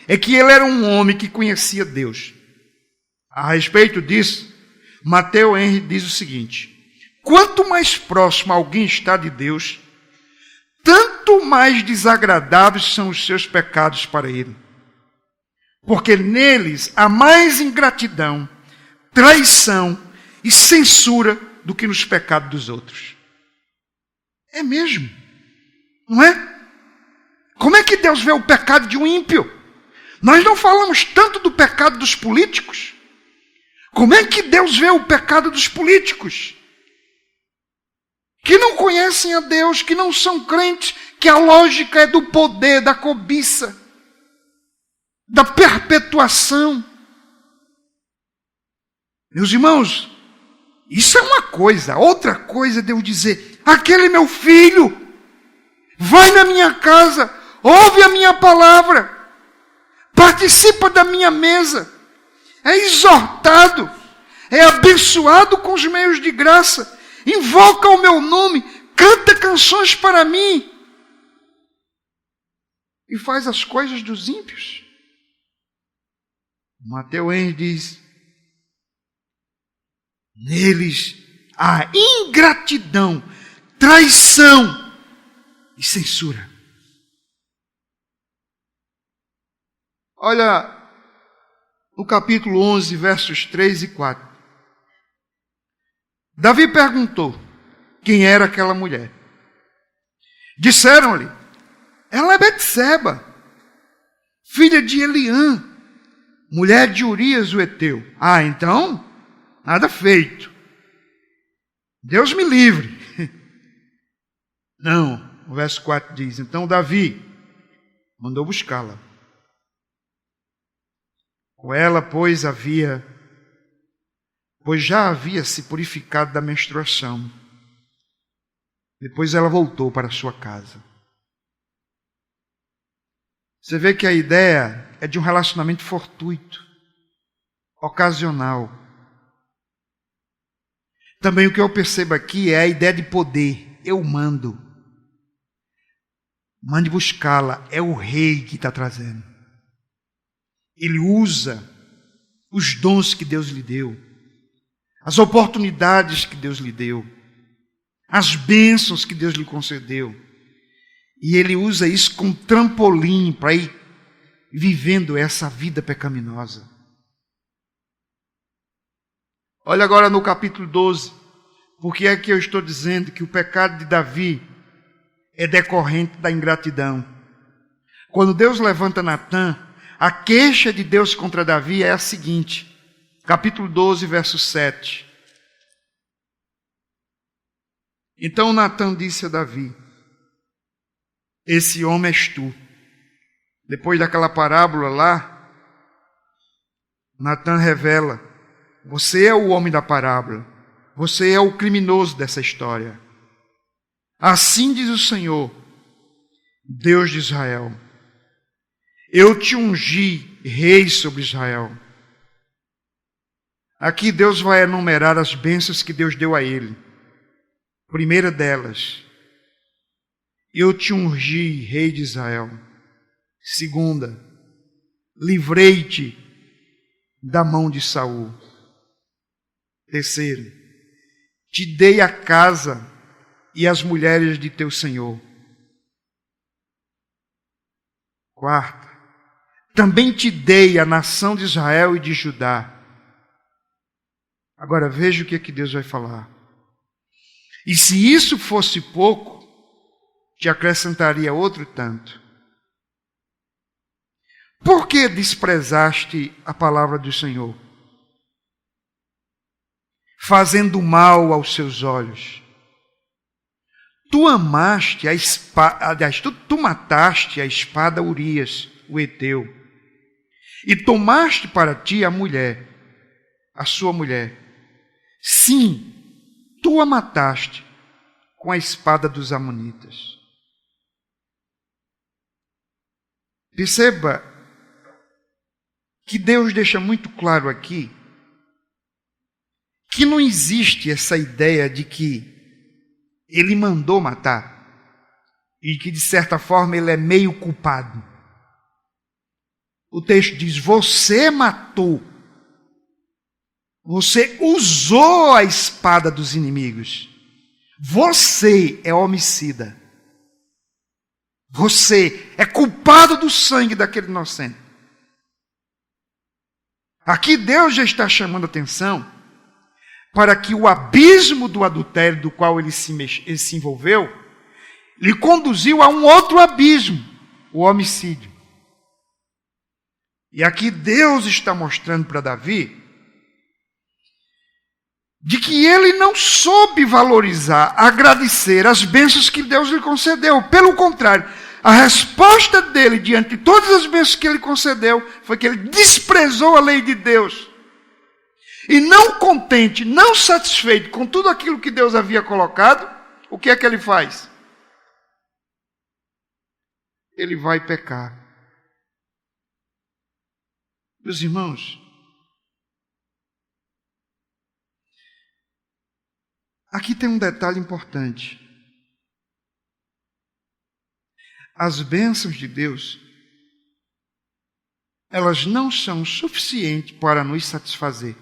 é que ele era um homem que conhecia Deus. A respeito disso, Matthew Henry diz o seguinte: quanto mais próximo alguém está de Deus, tanto mais desagradáveis são os seus pecados para ele. Porque neles há mais ingratidão, traição e censura do que nos pecados dos outros. É mesmo, não é? Como é que Deus vê o pecado de um ímpio? Nós não falamos tanto do pecado dos políticos. Como é que Deus vê o pecado dos políticos? Que não conhecem a Deus, que não são crentes, que a lógica é do poder, da cobiça, da perpetuação. Meus irmãos, isso é uma coisa. Outra coisa é Deus dizer: aquele meu filho vai na minha casa, ouve a minha palavra, participa da minha mesa, é exortado, é abençoado com os meios de graça, invoca o meu nome, canta canções para mim e faz as coisas dos ímpios. Mateus Henry diz: neles há ingratidão, traição e censura. Olha no capítulo 11, versos 3 e 4. Davi perguntou quem era aquela mulher. Disseram-lhe: ela é Betseba, filha de Eliã, mulher de Urias o Heteu. Ah, então, nada feito. Deus me livre. Não, o verso 4 diz: então Davi mandou buscá-la. Com ela, pois já havia se purificado da menstruação. Depois ela voltou para sua casa. Você vê que a ideia é de um relacionamento fortuito, ocasional. Também o que eu percebo aqui é a ideia de poder. Eu mando. Mande buscá-la. É o rei que está trazendo. Ele usa os dons que Deus lhe deu, as oportunidades que Deus lhe deu, as bênçãos que Deus lhe concedeu. E ele usa isso como trampolim para ir vivendo essa vida pecaminosa. Olha agora no capítulo 12, porque é que eu estou dizendo que o pecado de Davi é decorrente da ingratidão. Quando Deus levanta Natã, a queixa de Deus contra Davi é a seguinte, capítulo 12, verso 7. Então Natã disse a Davi: esse homem és tu. Depois daquela parábola lá, Natã revela: você é o homem da parábola, você é o criminoso dessa história. Assim diz o Senhor, Deus de Israel: eu te ungi rei sobre Israel. Aqui Deus vai enumerar as bênçãos que Deus deu a ele. Primeira delas: eu te ungi rei de Israel. Segunda: livrei-te da mão de Saul. Terceiro: te dei a casa e as mulheres de teu senhor. Quarta: também te dei a nação de Israel e de Judá. Agora veja o que Deus vai falar. E se isso fosse pouco, te acrescentaria outro tanto. Por que desprezaste a palavra do Senhor, fazendo mal aos seus olhos? Tu amaste a espada, aliás, tu mataste a espada Urias, o Heteu, e tomaste para ti a mulher, a sua mulher. Sim, tu a mataste com a espada dos amonitas. Perceba que Deus deixa muito claro aqui que não existe essa ideia de que ele mandou matar e que de certa forma ele é meio culpado. O texto diz: você matou, você usou a espada dos inimigos, você é homicida, você é culpado do sangue daquele inocente. Aqui Deus já está chamando a atenção para que o abismo do adultério do qual ele se envolveu lhe conduziu a um outro abismo, o homicídio. E aqui Deus está mostrando para Davi de que ele não soube valorizar, agradecer as bênçãos que Deus lhe concedeu. Pelo contrário, a resposta dele diante de todas as bênçãos que ele concedeu foi que ele desprezou a lei de Deus. E não contente, não satisfeito com tudo aquilo que Deus havia colocado, o que é que ele faz? Ele vai pecar. Meus irmãos, Aqui tem um detalhe importante. As bênçãos de Deus, elas não são suficientes para nos satisfazer.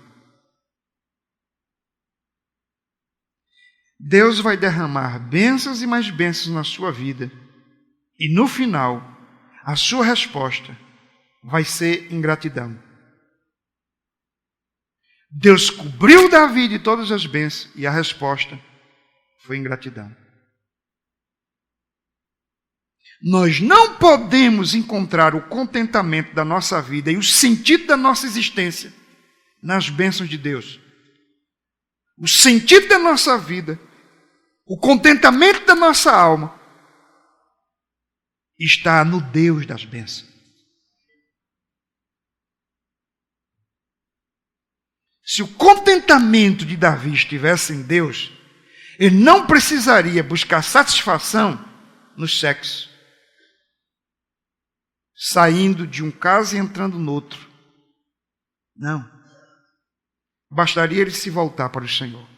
Deus vai derramar bênçãos e mais bênçãos na sua vida. E no final, a sua resposta vai ser ingratidão. Deus cobriu Davi de todas as bênçãos e a resposta foi ingratidão. Nós não podemos encontrar o contentamento da nossa vida e o sentido da nossa existência nas bênçãos de Deus. O sentido da nossa vida, o contentamento da nossa alma, está no Deus das bênçãos. Se o contentamento de Davi estivesse em Deus, ele não precisaria buscar satisfação no sexo, saindo de um caso e entrando no outro. Não. Bastaria ele se voltar para o Senhor.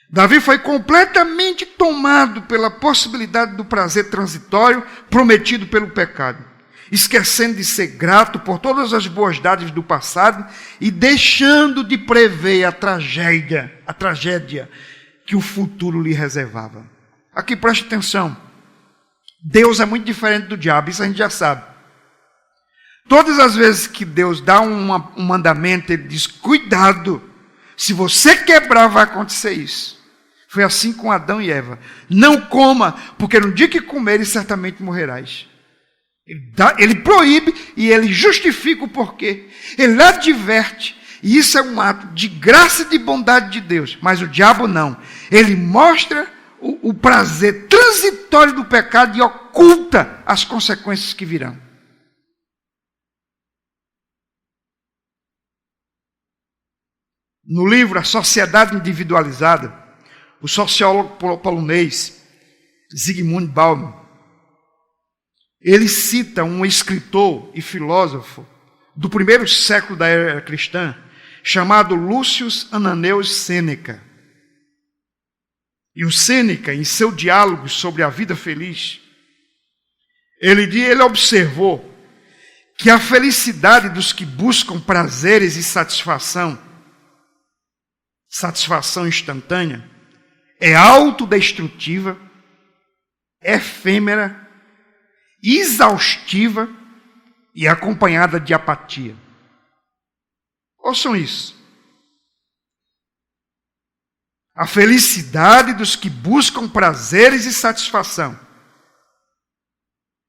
Davi foi completamente tomado pela possibilidade do prazer transitório prometido pelo pecado, esquecendo de ser grato por todas as boas dádivas do passado e deixando de prever a tragédia que o futuro lhe reservava. Aqui preste atenção. Deus é muito diferente do diabo, isso a gente já sabe. Todas as vezes que Deus dá um mandamento, ele diz, cuidado, se você quebrar vai acontecer isso. Foi assim com Adão e Eva. Não coma, porque no dia que comeres certamente morrerás. Ele proíbe e ele justifica o porquê. Ele adverte. E isso é um ato de graça e de bondade de Deus. Mas o diabo não. Ele mostra o prazer transitório do pecado e oculta as consequências que virão. No livro A Sociedade Individualizada, o sociólogo polonês Zygmunt Bauman, ele cita um escritor e filósofo do primeiro século da era cristã, chamado Lucius Annaneus Sêneca. E o Sêneca, em seu diálogo sobre a vida feliz, ele observou que a felicidade dos que buscam prazeres e satisfação instantânea, é autodestrutiva, efêmera, exaustiva e acompanhada de apatia. Ouçam isso. A felicidade dos que buscam prazeres e satisfação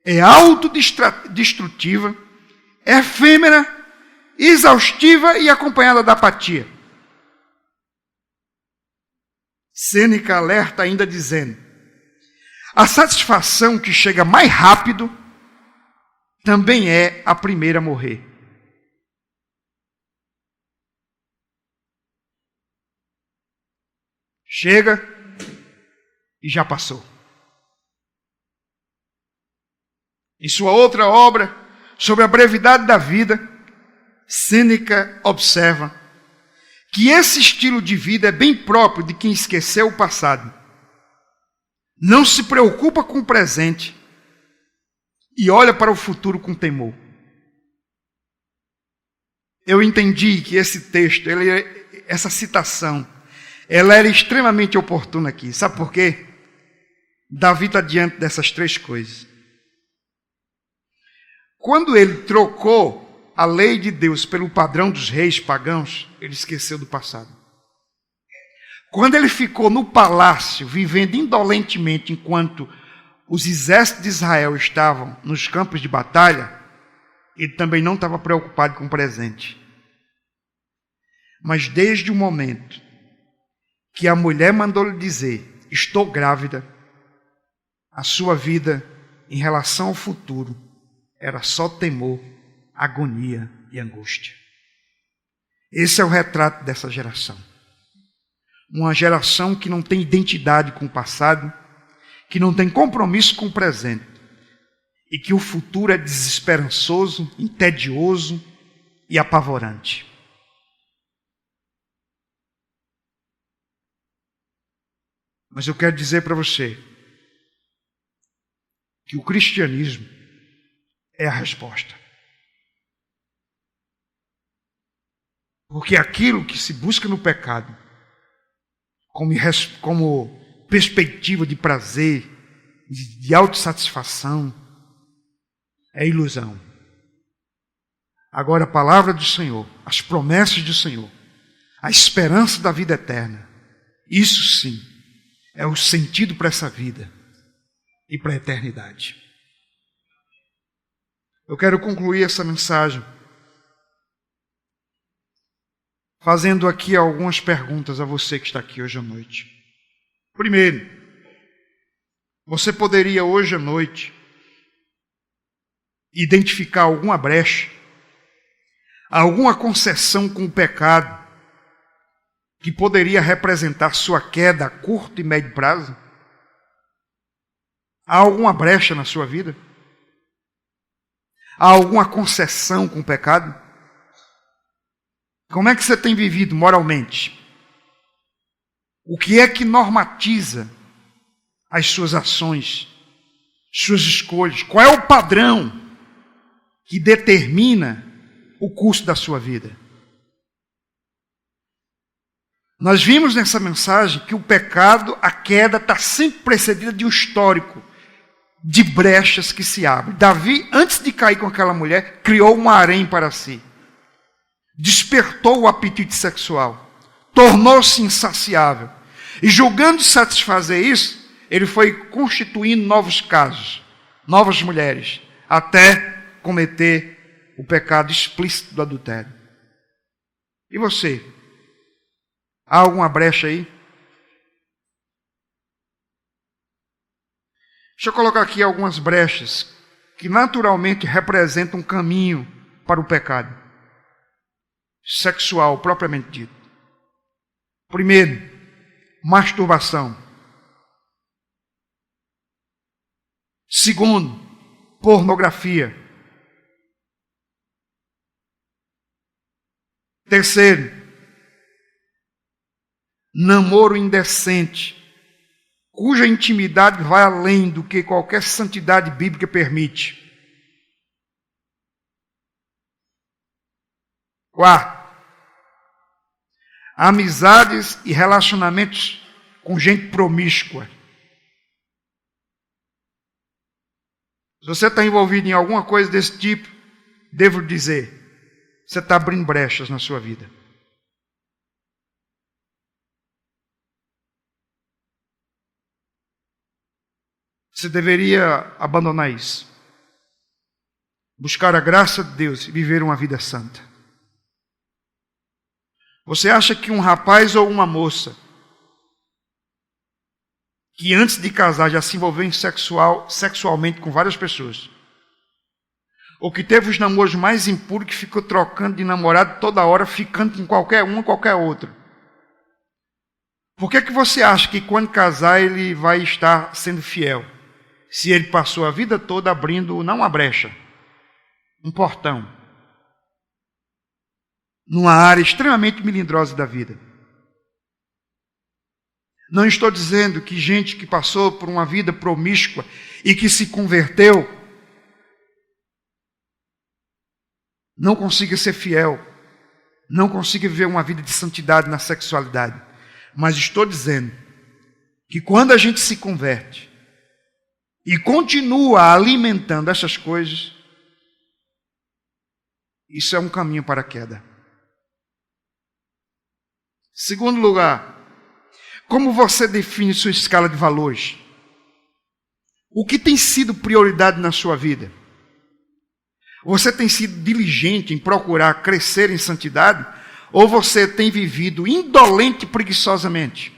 é autodestrutiva, efêmera, exaustiva e acompanhada da apatia. Sêneca alerta ainda dizendo: a satisfação que chega mais rápido também é a primeira a morrer. Chega e já passou. Em sua outra obra, sobre a brevidade da vida, Sêneca observa que esse estilo de vida é bem próprio de quem esqueceu o passado, não se preocupa com o presente e olha para o futuro com temor. Eu entendi que esse texto, essa citação, ela era extremamente oportuna aqui. Sabe por quê? Davi está diante dessas três coisas. Quando ele trocou a lei de Deus pelo padrão dos reis pagãos, ele esqueceu do passado. Quando ele ficou no palácio, vivendo indolentemente enquanto os exércitos de Israel estavam nos campos de batalha, ele também não estava preocupado com o presente. Mas desde o momento que a mulher mandou lhe dizer, estou grávida, a sua vida em relação ao futuro era só temor, agonia e angústia. Esse é o retrato dessa geração. Uma geração que não tem identidade com o passado, que não tem compromisso com o presente, e que o futuro é desesperançoso, entedioso e apavorante. Mas eu quero dizer para você que o cristianismo é a resposta. Porque aquilo que se busca no pecado, como perspectiva de prazer, de autossatisfação, é ilusão. Agora a palavra do Senhor, as promessas do Senhor, a esperança da vida eterna, isso sim é o sentido para essa vida e para a eternidade. Eu quero concluir essa mensagem fazendo aqui algumas perguntas a você que está aqui hoje à noite. Primeiro, você poderia hoje à noite identificar alguma brecha, alguma concessão com o pecado que poderia representar sua queda a curto e médio prazo? Há alguma brecha na sua vida? Há alguma concessão com o pecado? Como é que você tem vivido moralmente? O que é que normatiza as suas ações, suas escolhas? Qual é o padrão que determina o curso da sua vida? Nós vimos nessa mensagem que o pecado, a queda, está sempre precedida de um histórico de brechas que se abrem. Davi, antes de cair com aquela mulher, criou um harém para si. Despertou o apetite sexual. Tornou-se insaciável. E julgando satisfazer isso, ele foi constituindo novos casos, novas mulheres, até cometer o pecado explícito do adultério. E você? Há alguma brecha aí? Deixa eu colocar aqui algumas brechas que naturalmente representam um caminho para o pecado sexual propriamente dito. Primeiro, masturbação. Segundo, pornografia. Terceiro, namoro indecente, cuja intimidade vai além do que qualquer santidade bíblica permite. Quarto, amizades e relacionamentos com gente promíscua. Se você está envolvido em alguma coisa desse tipo, devo dizer, você está abrindo brechas na sua vida. Você deveria abandonar isso. Buscar a graça de Deus e viver uma vida santa. Você acha que um rapaz ou uma moça que antes de casar já se envolveu sexualmente com várias pessoas, ou que teve os namoros mais impuros, que ficou trocando de namorado toda hora, ficando com qualquer um ou qualquer outro, por que você acha que quando casar ele vai estar sendo fiel? Se ele passou a vida toda abrindo, não uma brecha, um portão, numa área extremamente melindrosa da vida. Não estou dizendo que gente que passou por uma vida promíscua e que se converteu não consiga ser fiel, não consiga viver uma vida de santidade na sexualidade. Mas estou dizendo que quando a gente se converte e continua alimentando essas coisas, isso é um caminho para a queda. Segundo lugar, como você define sua escala de valores? O que tem sido prioridade na sua vida? Você tem sido diligente em procurar crescer em santidade? Ou você tem vivido indolente e preguiçosamente?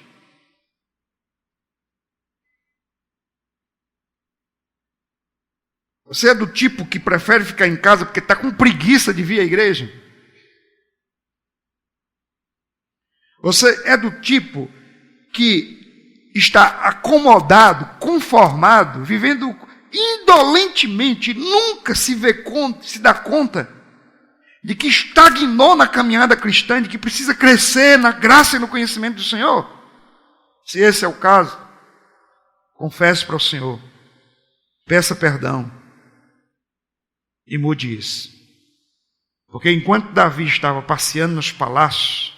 Você é do tipo que prefere ficar em casa porque está com preguiça de vir à igreja? Você é do tipo que está acomodado, conformado, vivendo indolentemente, nunca se dá conta de que estagnou na caminhada cristã, de que precisa crescer na graça e no conhecimento do Senhor? Se esse é o caso, confesse para o Senhor, peça perdão e mude isso. Porque enquanto Davi estava passeando nos palácios,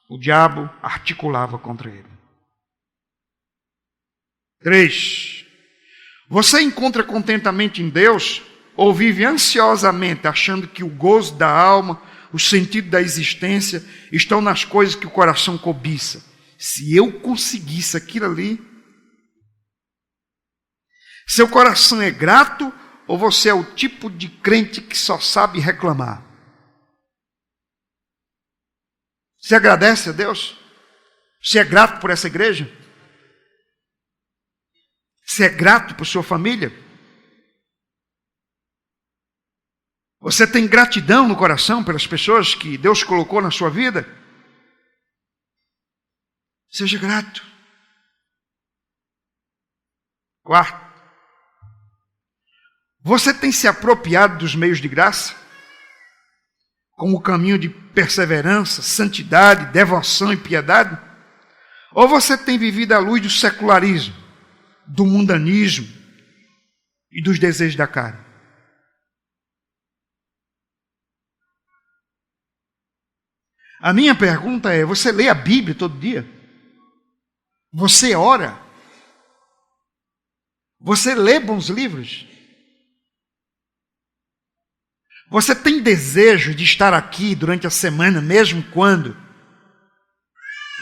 o diabo articulava contra ele. 3. Você encontra contentamento em Deus ou vive ansiosamente achando que o gozo da alma, o sentido da existência estão nas coisas que o coração cobiça? Se eu conseguisse aquilo ali. Seu coração é grato ou você é o tipo de crente que só sabe reclamar? Você agradece a Deus? Você é grato por essa igreja? Você é grato por sua família? Você tem gratidão no coração pelas pessoas que Deus colocou na sua vida? Seja grato. 4. Você tem se apropriado dos meios de graça? Como o caminho de perseverança, santidade, devoção e piedade? Ou você tem vivido à luz do secularismo, do mundanismo e dos desejos da carne? A minha pergunta é, você lê a Bíblia todo dia? Você ora? Você lê bons livros? Você tem desejo de estar aqui durante a semana, mesmo quando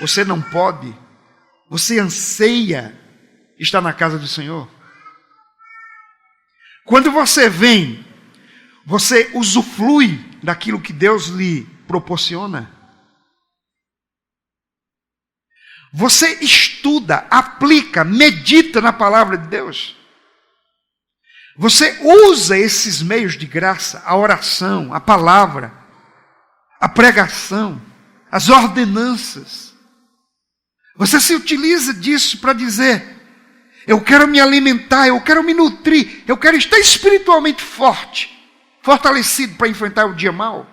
você não pode? Você anseia estar na casa do Senhor? Quando você vem, você usufrui daquilo que Deus lhe proporciona? Você estuda, aplica, medita na palavra de Deus? Você usa esses meios de graça, a oração, a palavra, a pregação, as ordenanças. Você se utiliza disso para dizer, eu quero me alimentar, eu quero me nutrir, eu quero estar espiritualmente forte, fortalecido para enfrentar o dia mau.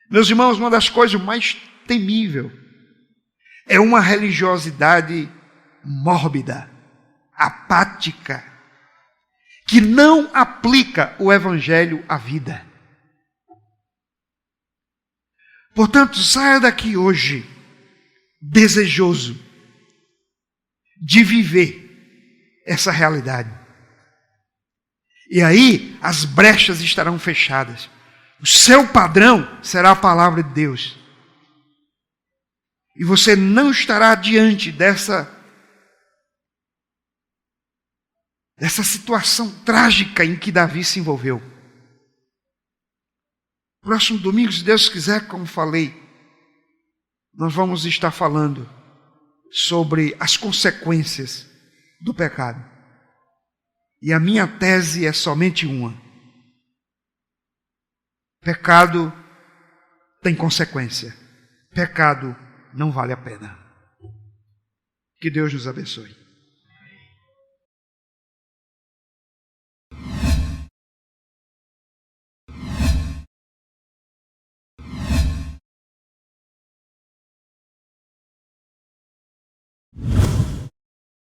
Meus irmãos, uma das coisas mais temíveis é uma religiosidade mórbida, apática, que não aplica o evangelho à vida. Portanto, saia daqui hoje desejoso de viver essa realidade. E aí as brechas estarão fechadas. O seu padrão será a palavra de Deus. E você não estará diante dessa situação trágica em que Davi se envolveu. Próximo domingo, se Deus quiser, como falei, nós vamos estar falando sobre as consequências do pecado. E a minha tese é somente uma. Pecado tem consequência. Pecado não vale a pena. Que Deus nos abençoe.